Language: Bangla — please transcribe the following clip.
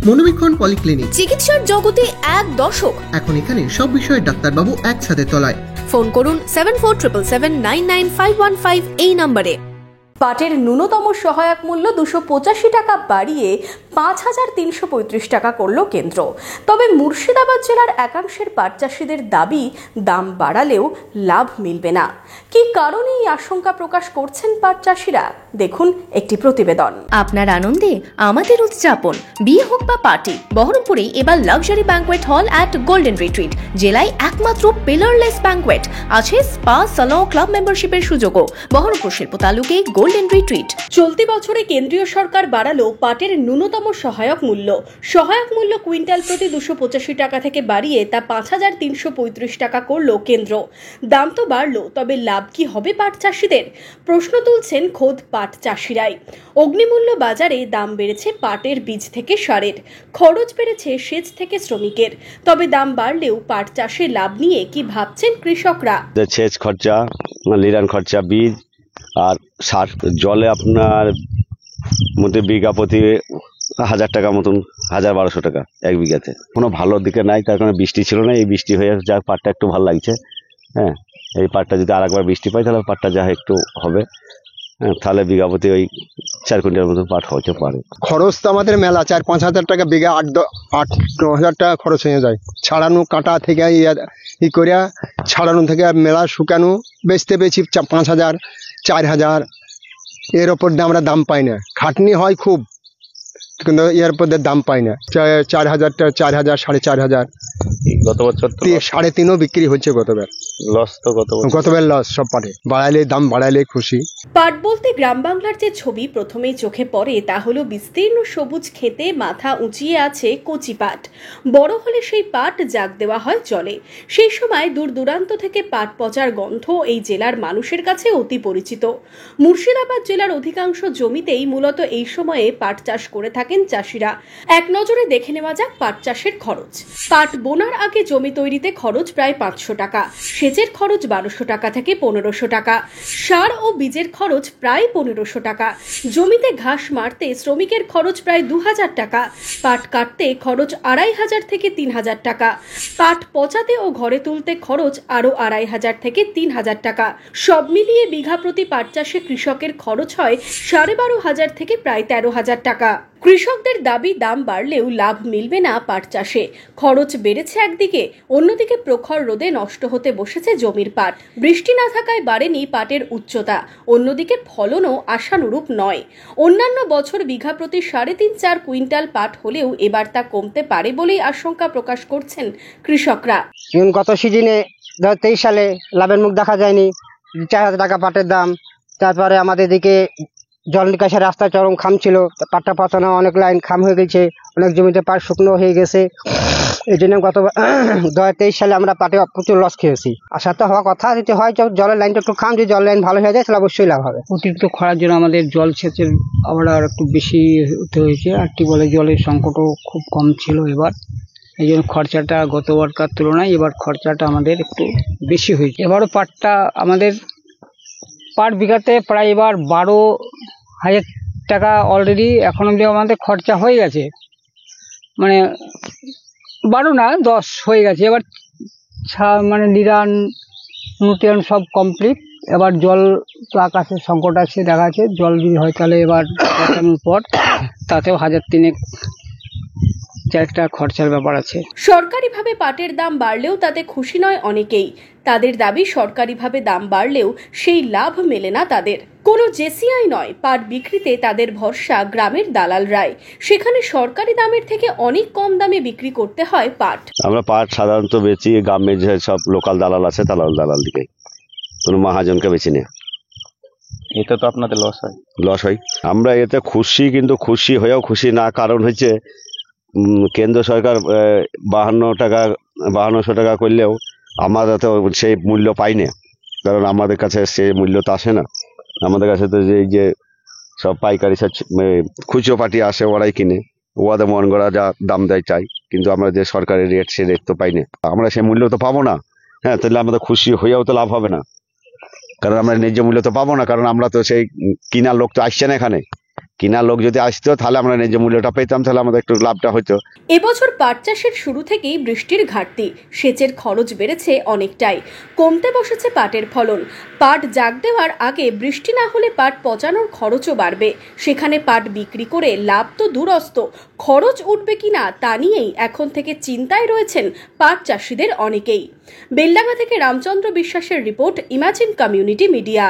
মনোবীক্ষণ পলিক্লিনিক, চিকিৎসার জগতে এক দশক। এখন এখানে সব বিষয়ে ডাক্তারবাবু একসাথে তলায়। ফোন করুন 7477999515 এই নম্বরে। পাটের ন্যূনতম সহায়ক মূল্য 285 টাকা বাড়িয়ে 5335 টাকা করল কেন্দ্র। তবে মুর্শিদাবাদ জেলার একাংশের পাট চাষিদের দাবি, দাম বাড়ালেও লাভ মিলবে না। কি কারণে এই আশঙ্কা প্রকাশ করছেন পাট চাষিরা, দেখুন একটি প্রতিবেদন। আপনার আনন্দে আমাদের উদযাপন, বিয়ে হোক বা পার্টি, বহরমপুরে এবার luxury banquet hall at golden retreat. জেলায় একমাত্র পিলারলেস ব্যাংকোয়েট, আছে স্পা, সালন, ক্লাব মেম্বারশিপের সুযোগও। বহরমপুর শিল্প তালুকে গোল্ডেন রিট্রিট। চলতি বছরে কেন্দ্রীয় সরকার বাড়ালো পাটের ন্যূনতম সহায়ক মূল্য। সহায়ক মূল্য কুইন্টাল প্রতি 285 টাকা থেকে বাড়িয়ে তা 5335 টাকা করল কেন্দ্র। দাম তো বাড়লো, তবে লাভ কি হবে পাট চাষিদের? প্রশ্ন তুলছেন খোদ পাট চাষিরাই। অগ্নিমূল্য বাজারে দাম বেড়েছে পাটের বীজ থেকে সারের, খরচ বেড়েছে সেচ থেকে শ্রমিকের। তবে দাম বাড়লেও পাট চাষে লাভ নিয়ে কি ভাবছেন কৃষকরা? সেচ খরচা, লিরান খরচা, বীজ আর সার, জলে আপনার মধ্যে বিঘা প্রতি 1000 টাকা মতন, 1200 টাকা এক বিঘাতে। কোনো ভালো দিকে নাই, তার কারণে বৃষ্টি ছিল না। এই বৃষ্টি হয়ে যা পাটটা একটু ভালো লাগছে। হ্যাঁ, এই পাটটা যদি আরেকবার বৃষ্টি পাই তাহলে পাটটা যা একটু হবে। হ্যাঁ, তাহলে বিঘা প্রতি ওই 4 কুইন্টাল মতন পাট হতে পারে। খরচ তো আমাদের মেলা, 4-5 হাজার টাকা বিঘা, 8-9 হাজার টাকা খরচ হয়ে যায়। ছাড়ানো, কাটা থেকে ই করিয়া ছাড়ানো থেকে মেলা শুকানো, বেচতে পেয়েছি 5,000, 4,000, এর ওপর দিয়ে আমরা দাম পাই না। খাটনি হয় খুব, কিন্তু এর উপর দিয়ে দাম পাই না। 4,000, 4,000, 4,500। গত বছর 3.5 বিক্রি হচ্ছে। গতবার লস তো, গতবার লস সব পাটে। বাড়াইলে দাম বাড়াইলে খুশি। পাট বলতে গ্রাম বাংলার যে ছবি প্রথমেই চোখে পড়ে তা হলো বিস্তীর্ণ সবুজ ক্ষেতে মাথা উঁচিয়ে আছে কচি পাট। বড় হলে সেই পাট জাগ দেওয়া হয় জলে। সেই সময় দূর দূরান্ত থেকে পাট পচার গন্ধ এই জেলার মানুষের কাছে অতি পরিচিত। মুর্শিদাবাদ জেলার অধিকাংশ জমিতেই মূলত এই সময়ে পাট চাষ করে থাকেন চাষিরা। এক নজরে দেখে নেওয়া যাক পাট চাষের খরচ। পাট বোনার আগে জমি তৈরিতে খরচ প্রায় 500 টাকা, সেচের খরচ 1200 টাকা থেকে 1500 টাকা, সার ও বীজের খরচ প্রায় 1500 টাকা, জমিতে ঘাস মারতে শ্রমিকের খরচ প্রায় 2000 টাকা, পাট কাটতে খরচ 2500 থেকে 3000 টাকা, পাট পচাতে ও ঘরে তুলতে খরচ আরো 2500 থেকে 3000 টাকা। সব মিলিয়ে বিঘা প্রতি পাট চাষে কৃষকের খরচ হয় 12,500 থেকে প্রায় 13,000 টাকা। কৃষকদের দাবি, দাম বাড়লেও লাভ মিলবে না পাট চাষে। খরচ বেড়েছে একদিকে, অন্যদিকে প্রখর রোদে নষ্ট হতে বসেছে জমির পাট। বৃষ্টি না থাকায় বাড়েনি পাটের উচ্চতা, অন্যদিকে ফলনও আশানুরূপ নয়। অন্যান্য বছর বিঘা প্রতি 3.5-4 কুইন্টাল পাট হলেও এবার তা কমতে পারে বলেই আশঙ্কা প্রকাশ করছেন কৃষকরা। গত সিজনে 23 সালে লাভের মুখ দেখা যায়নি, 4,000 টাকা পাটের দাম। তারপরে আমাদের দিকে জল নিকাশের রাস্তা চরম খাম ছিল, পাটটা পচানো, অনেক লাইন খাম হয়ে গেছে, অনেক জমিতে পাট শুকনো হয়ে গেছে। এই জন্য গত 2023 সালে আমরা পাটে প্রচুর লস খেয়েছি। আশা তো হওয়া কথা, যদি হয় জলের লাইনটা একটু খাম, যদি জল লাইন ভালো হয়ে যায় তাহলে অবশ্যই লাভ হবে। অতিরিক্ত খরার জন্য আমাদের জল সেচের আবার একটু বেশি হতে হয়েছে। আর টিউবওয়েলের জলের সংকটও খুব কম ছিল এবার। এই জন্য খরচাটা গতবারকার তুলনায় এবার খরচাটা আমাদের একটু বেশি হয়েছে। এবারও পাটটা আমাদের পাট বিঘাতে প্রায় এবার 12,000 টাকা অলরেডি এখন অব্দি আমাদের খরচা হয়ে গেছে। মানে 12 না 10 হয়ে গেছে। এবার মানে নিরান নুটিয়ান সব কমপ্লিট। এবার জল তো আকাশের সংকট আছে, দেখা আছে। জল যদি হয় তাহলে এবার পচানোর পর তাতেও 1,003-4 টাকা খরচার ব্যাপার আছে। সরকারিভাবে পাটের দাম বাড়লেও তাতে খুশি নয় অনেকেই। তাদের দাবি, সরকারিভাবে দাম বাড়লেও সেই লাভ মেলে না তাদের। কোনো জেসিআই নয়, পাট বিক্রিতে তাদের ভরসা গ্রামের দালালরাই। সেখানে সরকারি দামের থেকে অনেক কম দামে বিক্রি করতে হয় পাট। আমরা পাট সাধারণত বেচি গ্রামে যে সব লোকাল দালাল আছে, দালাল দিকে, কোনো মহাজনকে বেচি না। এটা তো আপনাদের লস হয়। আমরা এতে খুশি, কিন্তু খুশি হয়েও খুশি না। কারণ হচ্ছে কেন্দ্র সরকার 5200 টাকা করলেও আমরা তো সেই মূল্য পাই না। কারণ আমাদের কাছে সেই মূল্য তো আসে না। আমাদের কাছে তো যে সব পাইকারি খুচরো পার্টি আসে, ওরাই কিনে, ওদের মন গড়া যা দাম দেয় চাই। কিন্তু আমরা যে সরকারি রেট, সে রেট তো পাই না, আমরা সেই মূল্য তো পাবো না। হ্যাঁ, তাহলে আমাদের খুশি হয়েও তো লাভ হবে না, কারণ আমরা ন্যায্য মূল্য তো পাবো না। কারণ আমরা তো সেই কিনার লোক তো আসছে না এখানে। কিনা লোক যদি আসতো তাহলে আমরা ন্যায্য মূল্যটা পেতাম, তাহলে আমাদের একটু লাভটা হতো। এবছর পাট চাষের শুরু থেকেই বৃষ্টির ঘাটতি, সেচের খরচ বেড়েছে অনেকটাই, কমতে বসেছে পাটের ফলন। পাট জাগ দেওয়ার আগে বৃষ্টি না হলে পাট পচানোর খরচও বাড়বে, সেখানে পাট বিক্রি করে লাভ তো দূরস্থ, খরচ উঠবে কিনা তা নিয়েই এখন থেকে চিন্তায় রয়েছেন পাট চাষিদের অনেকেই। বেলডাঙ্গা থেকে রামচন্দ্র বিশ্বাসের রিপোর্ট, ইমাজিন কমিউনিটি মিডিয়া।